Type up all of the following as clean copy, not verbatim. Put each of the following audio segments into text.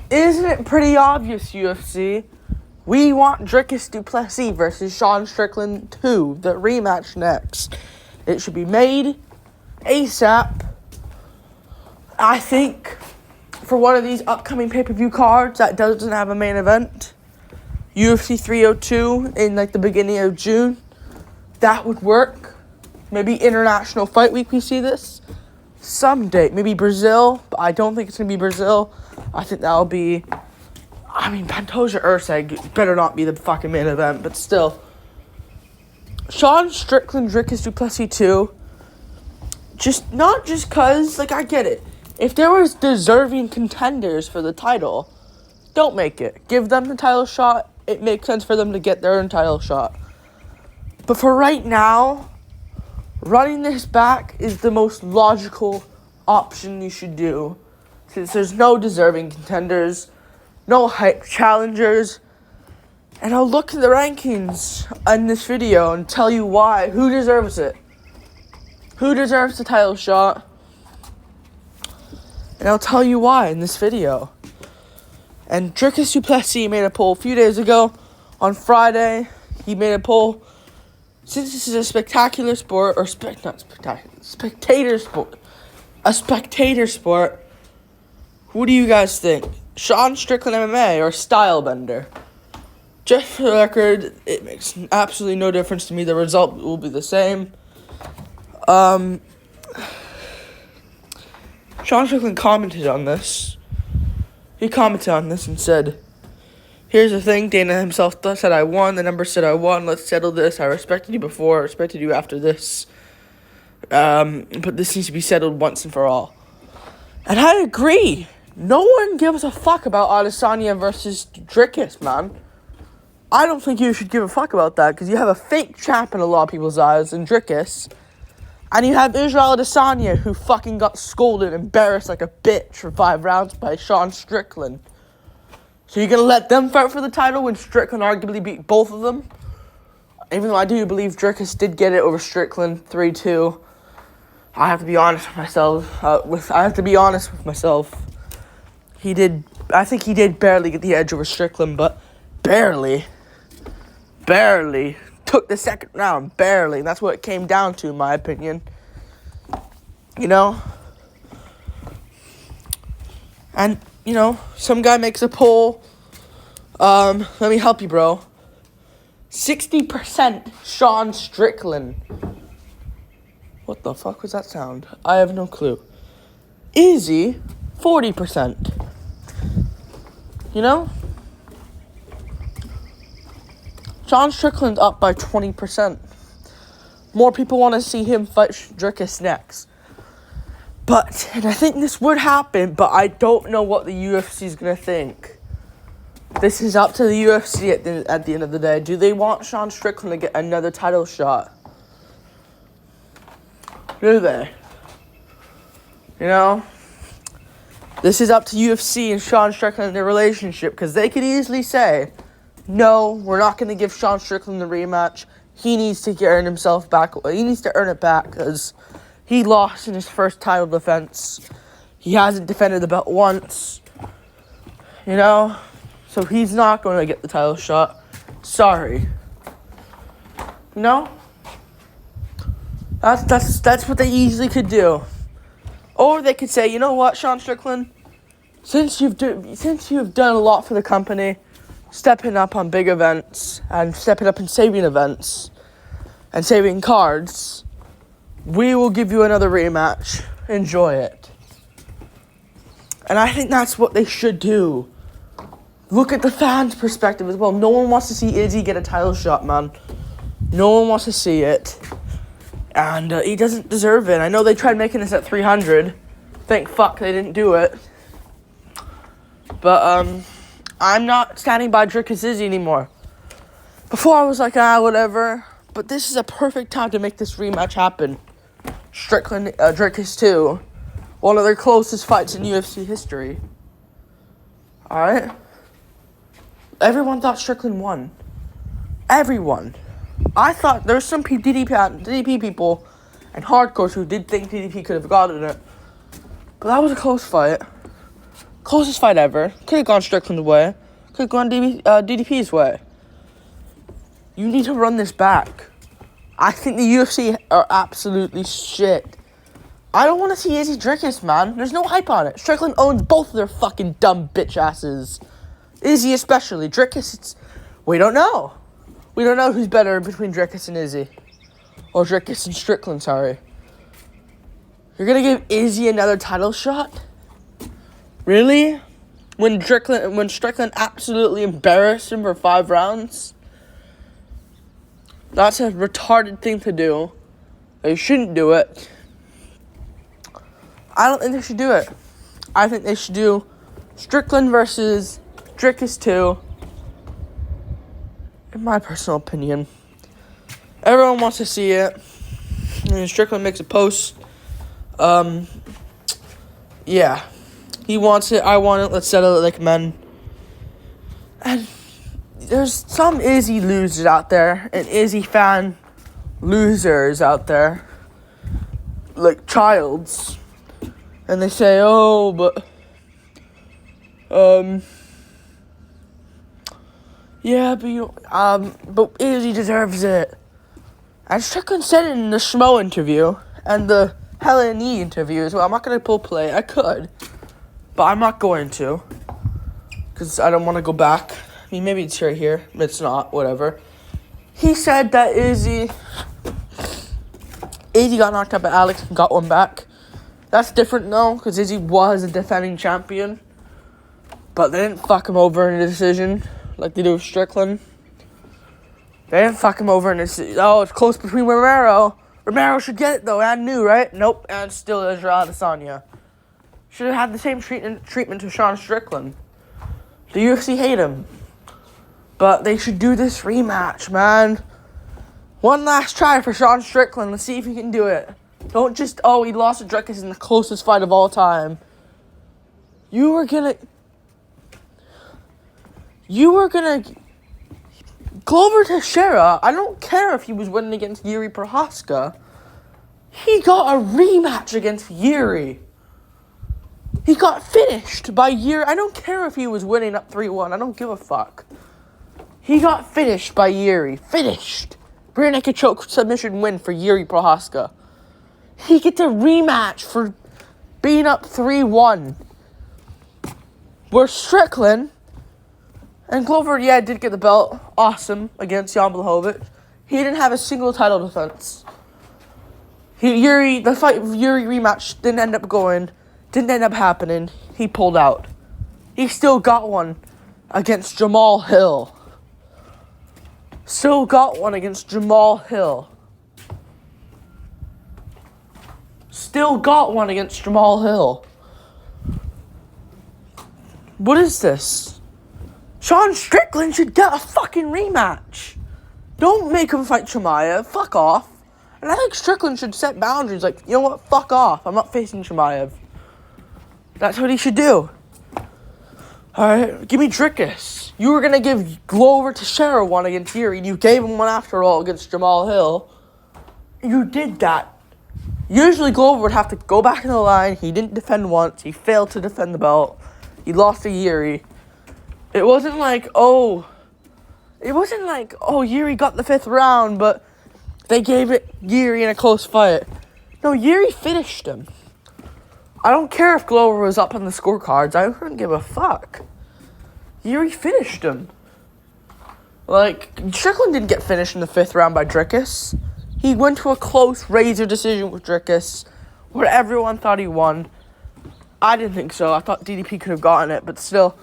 Isn't it pretty obvious, UFC? We want Dricus du Plessis versus Sean Strickland 2, the rematch next. It should be made ASAP. I think for one of these upcoming pay-per-view cards that doesn't have a main event, UFC 302 in like the beginning of June, that would work. Maybe International Fight Week we see this. Someday, maybe Brazil, but I don't think it's going to be Brazil. I think that'll be, Pantoja Urseg better not be the fucking main event, but still. Sean Strickland, Dricus du Plessis 2, not just cause, I get it. If there was deserving contenders for the title, don't make it. Give them the title shot. It makes sense for them to get their own title shot. But for right now, running this back is the most logical option you should do. Since there's no deserving contenders, no hype challengers. And I'll look at the rankings in this video and tell you why. Who deserves it? Who deserves the title shot? And I'll tell you why in this video. And Dricus du Plessis made a poll a few days ago. On Friday, he made a poll. Since this is a spectacular sport, or spectator sport, who do you guys think? Sean Strickland MMA or Stylebender? Just for the record, it makes absolutely no difference to me. The result will be the same. Sean Strickland commented on this. He commented on this and said, "Here's the thing, Dana himself said I won, the number said I won, let's settle this. I respected you before, I respected you after this. But this needs to be settled once and for all." And I agree. No one gives a fuck about ADESANYA versus Dricus, man. I don't think you should give a fuck about that, because you have a fake champ in a lot of people's eyes in Dricus. And you have Israel Adesanya, who fucking got scolded and embarrassed like a bitch for 5 rounds by Sean Strickland. So you're going to let them fight for the title when Strickland arguably beat both of them? Even though I do believe Dricus did get it over Strickland 3-2. I have to be honest with myself. I think he did barely get the edge over Strickland, but barely took the second round, barely. And that's what it came down to, in my opinion. And, some guy makes a poll. Let me help you, bro. 60% Sean Strickland. What the fuck was that sound? I have no clue. Easy, 40%. Sean Strickland up by 20%. More people want to see him fight Dricus next. And I think this would happen, but I don't know what the UFC is going to think. This is up to the UFC at the end of the day. Do they want Sean Strickland to get another title shot? Do they? This is up to UFC and Sean Strickland in their relationship, because they could easily say, no, we're not going to give Sean Strickland the rematch. He needs to earn himself back. He needs to earn it back because he lost in his first title defense. He hasn't defended the belt once. So he's not going to get the title shot. Sorry. That's what they easily could do. Or they could say, you know what, Sean Strickland? Since you've done a lot for the company, stepping up on big events and stepping up in saving events and saving cards, we will give you another rematch. Enjoy it. And I think that's what they should do. Look at the fans' perspective as well. No one wants to see Izzy get a title shot, man. No one wants to see it. And he doesn't deserve it. I know they tried making this at 300. Thank fuck they didn't do it. But, I'm not standing by Dricus Izzy anymore. Before I was like, whatever. But this is a perfect time to make this rematch happen. Strickland, Dricus 2. One of their closest fights in UFC history. Alright? Everyone thought Strickland won. Everyone. I thought there were some DDP people and hardcores who did think DDP could have gotten it. But that was a close fight. Closest fight ever. Could have gone Strickland's way. Could have gone DDP's way. You need to run this back. I think the UFC are absolutely shit. I don't want to see Izzy Drickus, man. There's no hype on it. Strickland owns both of their fucking dumb bitch asses. Izzy especially. Drickus, we don't know. We don't know who's better between Drickus and Izzy. Or Drickus and Strickland, sorry. You're going to give Izzy another title shot? Really? When Strickland absolutely embarrassed him for 5 rounds? That's a retarded thing to do. They shouldn't do it. I don't think they should do it. I think they should do Strickland versus Drickus 2. In my personal opinion. Everyone wants to see it. And Strickland makes a post. Yeah. He wants it. I want it. Let's settle it like men. And there's some Izzy losers out there. And Izzy fan losers out there. Like Childs. And they say, oh, but... yeah, but Izzy deserves it. And Strickland said it in the Schmo interview and the Helen E interview as well. I'm not going to pull play. I could. But I'm not going to. Because I don't want to go back. I mean, maybe it's right here. It's not. Whatever. He said that Izzy got knocked out by Alex and got one back. That's different, though. Because Izzy was a defending champion. But they didn't fuck him over in a decision. Like they do with Strickland. They didn't fuck him over in this. Oh, it's close between Romero. Romero should get it, though. And knew, right? Nope. And still is ADESANYA. Should have had the same treatment to Sean Strickland. The UFC hate him. But they should do this rematch, man. One last try for Sean Strickland. Let's see if he can do it. Don't just, oh, he lost to Drickus in the closest fight of all time. You were gonna... Glover Teixeira, I don't care if he was winning against Yuri Prohaska. He got a rematch against Yuri. He got finished by Yuri. I don't care if he was winning up 3-1. I don't give a fuck. He got finished by Yuri. Finished. Rear naked choke submission win for Yuri Prohaska. He gets a rematch for being up 3-1. Where Strickland... And Glover, yeah, did get the belt. Awesome. Against Jan Blachowicz. He didn't have a single title defense. The Yuri rematch didn't end up happening. He pulled out. He still got one against Jamal Hill. Still got one against Jamal Hill. Still got one against Jamal Hill. What is this? Sean Strickland should get a fucking rematch. Don't make him fight Chimaev. Fuck off. And I think Strickland should set boundaries. Like, you know what? Fuck off. I'm not facing Chimaev. That's what he should do. Alright, give me Drickus. You were going to give Glover Teixeira one against Yuri. You gave him one after all against Jamal Hill. You did that. Usually Glover would have to go back in the line. He didn't defend once. He failed to defend the belt. He lost to Yuri. It wasn't like, oh, Yuri got the 5th round, but they gave it Yuri in a close fight. No, Yuri finished him. I don't care if Glover was up on the scorecards. I wouldn't give a fuck. Yuri finished him. Like, Strickland didn't get finished in the 5th round by Drickus. He went to a close razor decision with Drickus, where everyone thought he won. I didn't think so. I thought DDP could have gotten it, but still...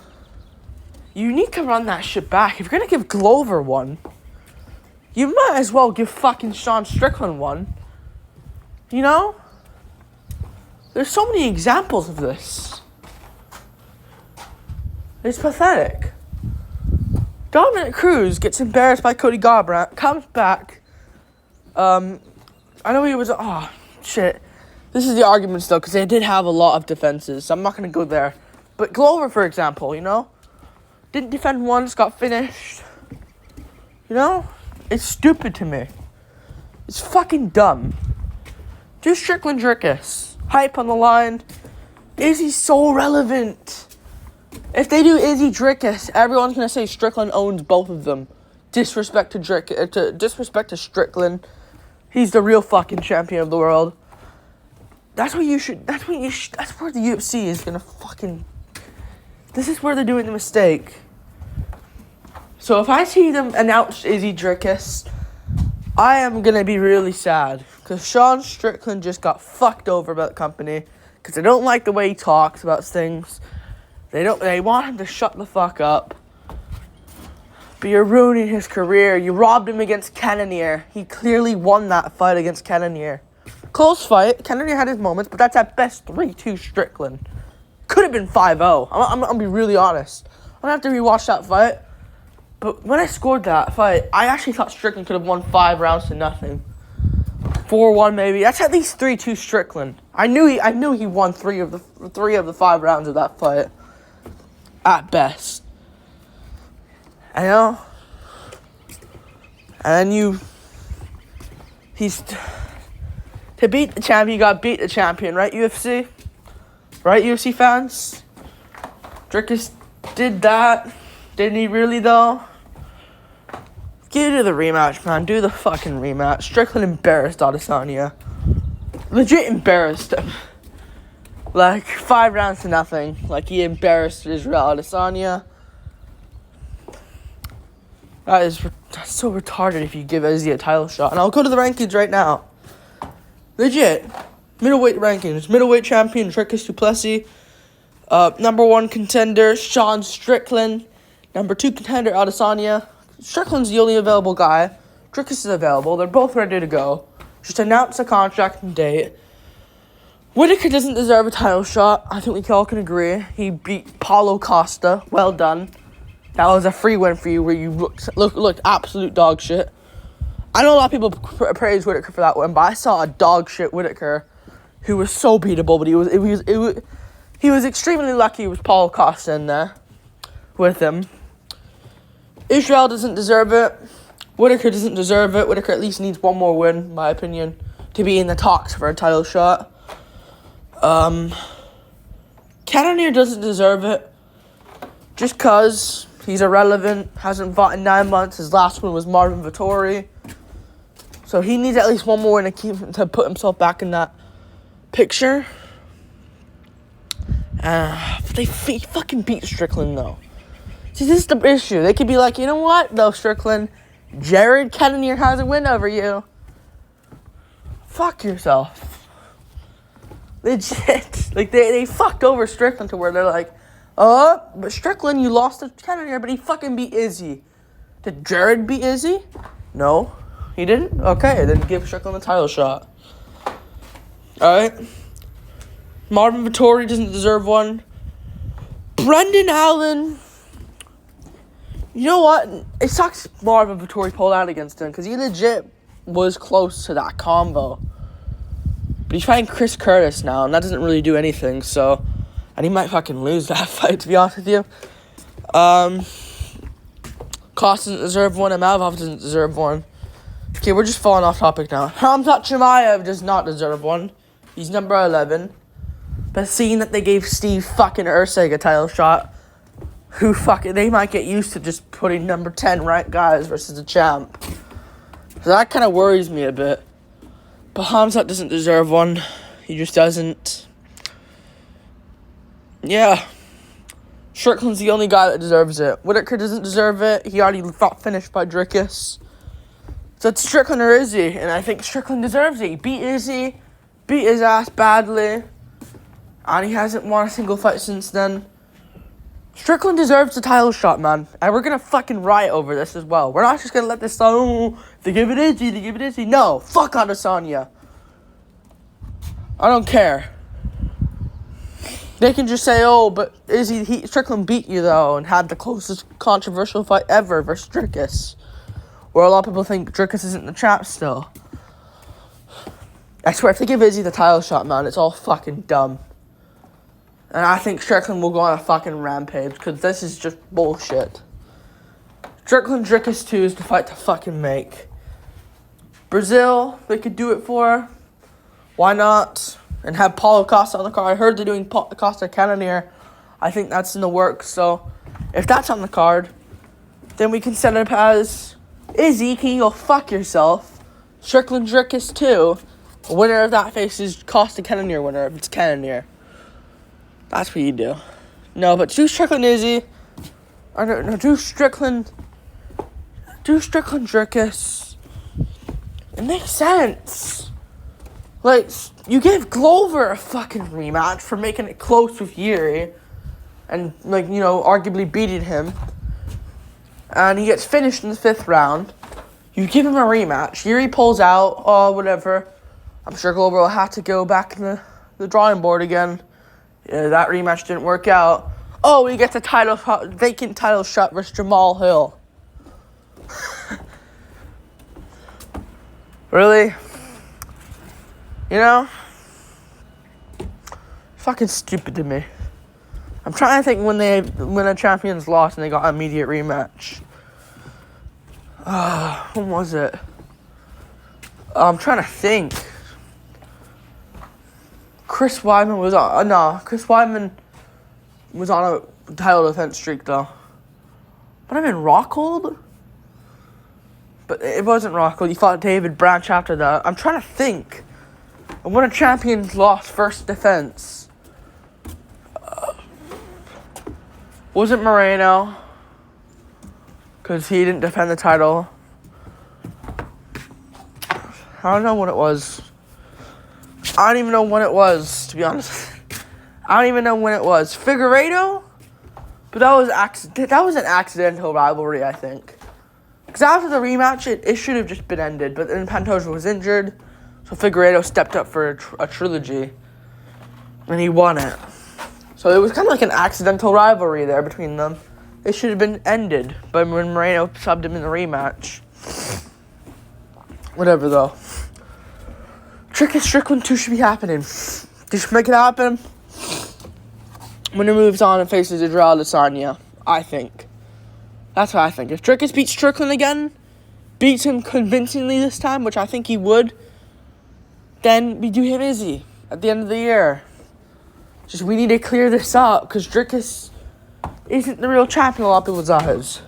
You need to run that shit back. If you're going to give Glover one, you might as well give fucking Sean Strickland one. You know? There's so many examples of this. It's pathetic. Dominic Cruz gets embarrassed by Cody Garbrandt, comes back. I know he was... Oh, shit. This is the argument still, because they did have a lot of defenses, so I'm not going to go there. But Glover, for example, you know? Didn't defend once, got finished. You know? It's stupid to me. It's fucking dumb. Do Strickland Drickus. Hype on the line. Is he so relevant? If they do Izzy Drickus, everyone's gonna say Strickland owns both of them. Disrespect to Strickland. He's the real fucking champion of the world. That's where the UFC is gonna fucking. This is where they're doing the mistake. So if I see them announce Izzy Drickus, I am gonna be really sad because Sean Strickland just got fucked over by the company because they don't like the way he talks about things. They want him to shut the fuck up. But you're ruining his career. You robbed him against Cannonier. He clearly won that fight against Cannonier. Close fight. Cannonier had his moments, but that's at best 3-2 Strickland. Could have been 5-0. I'm gonna be really honest. I'm gonna have to rewatch that fight. But when I scored that fight, I actually thought Strickland could have won 5 rounds to nothing. 4-1 maybe. That's at least 3-2 Strickland. I knew he won 3 of the 5 rounds of that fight. At best. I know. And to beat the champion, you gotta beat the champion, right, UFC? Right, UFC fans? Drickus did that. Didn't he really, though? Get to the rematch, man. Do the fucking rematch. Strickland embarrassed Adesanya. Legit embarrassed him. Like, 5 rounds to nothing. Like, he embarrassed Israel Adesanya. That's so retarded if you give Izzy a title shot. And I'll go to the rankings right now. Legit. Middleweight rankings. Middleweight champion, Drickus du Plessis. Number 1 contender, Sean Strickland. Number 2 contender, Adesanya. Strickland's the only available guy. Drickus is available. They're both ready to go. Just announce a contract and date. Whittaker doesn't deserve a title shot. I think we all can agree. He beat Paulo Costa. Well done. That was a free win for you where you looked absolute dog shit. I know a lot of people praise Whittaker for that win, but I saw a dog shit Whittaker who was so beatable, but he was extremely lucky with Paulo Costa in there with him. Israel doesn't deserve it. Whittaker doesn't deserve it. Whittaker at least needs one more win, in my opinion, to be in the talks for a title shot. Cannonier doesn't deserve it. Just because he's irrelevant, hasn't fought in 9 months. His last one was Marvin Vettori. So he needs at least one more win to put himself back in that picture. But he fucking beat Strickland, though. See, this is the issue. They could be like, you know what, though, Strickland? Jared Cannonier has a win over you. Fuck yourself. Legit. Like, they fucked over Strickland to where they're like, but Strickland, you lost to Cannonier, but he fucking beat Izzy. Did Jared beat Izzy? No. He didn't? Okay, then give Strickland a title shot. Alright. Marvin Vettori doesn't deserve one. Brendan Allen. You know what? It sucks Marvin Vettori pulled out against him because he legit was close to that combo. But he's fighting Chris Curtis now, and that doesn't really do anything, so... And he might fucking lose that fight, to be honest with you. Costa doesn't deserve one, and Malvov doesn't deserve one. Okay, we're just falling off topic now. Khamzat Chimaev does not deserve one. He's number 11. But seeing that they gave Steve fucking Ursig a title shot, they might get used to just putting number 10 ranked guys versus the champ. So that kind of worries me a bit. But Khamzat doesn't deserve one. He just doesn't. Yeah. Strickland's the only guy that deserves it. Whittaker doesn't deserve it. He already fought finished by Drickus. So it's Strickland or Izzy, and I think Strickland deserves it. He beat Izzy, beat his ass badly, and he hasn't won a single fight since then. Strickland deserves the title shot, man. And we're going to fucking riot over this as well. We're not just going to let this, they give it Izzy. No, fuck Adesanya. I don't care. They can just say, but Strickland beat you, though, and had the closest controversial fight ever versus Drickus. Where a lot of people think Drickus isn't the champ still. I swear, if they give Izzy the title shot, man, it's all fucking dumb. And I think Strickland will go on a fucking rampage, because this is just bullshit. Strickland Drickus 2 is the fight to fucking make. Brazil, they could do it for. Why not? And have Paulo Costa on the card. I heard they're doing Costa Cannonier I think that's in the works. So if that's on the card, then we can set it up as Izzy, can you go fuck yourself? Strickland Drickus 2. The winner of that faces Costa Cannonier winner if it's Cannonier. That's what you do. No, but do Strickland Izzy. Or no, do Strickland Drickus. It makes sense. Like, you gave Glover a fucking rematch for making it close with Yuri. And, like, you know, arguably beating him. And he gets finished in the 5th round. You give him a rematch. Yuri pulls out. Oh, whatever. I'm sure Glover will have to go back in the drawing board again. Yeah, that rematch didn't work out. Oh, he gets a vacant title shot versus Jamal Hill. Really? You know? Fucking stupid to me. I'm trying to think when a champion's lost and they got an immediate rematch. When was it? I'm trying to think. Chris Weidman was on a title defense streak though. But I mean Rockhold? But it wasn't Rockhold. You fought David Branch after that. I'm trying to think. And when a champion's lost first defense. Was it Moreno? Because he didn't defend the title. I don't know what it was. I don't even know when it was, to be honest. I don't even know when it was. Figueiredo? But that was an accidental rivalry, I think. Because after the rematch, it should have just been ended. But then Pantoja was injured. So Figueiredo stepped up for a trilogy. And he won it. So it was kind of like an accidental rivalry there between them. It should have been ended. But when Moreno subbed him in the rematch. Whatever, though. Drickus Strickland 2 should be happening. They should make it happen. When he moves on and faces ADESANYA, I think. That's what I think. If Drickus beats Strickland again, beats him convincingly this time, which I think he would, then we do him Izzy at the end of the year. Just we need to clear this up because Drickus isn't the real champion in a lot of people's eyes.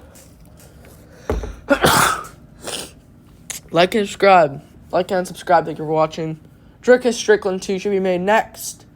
Like and subscribe. Like and subscribe. Thank you for watching. Drickus Strickland 2 should be made next.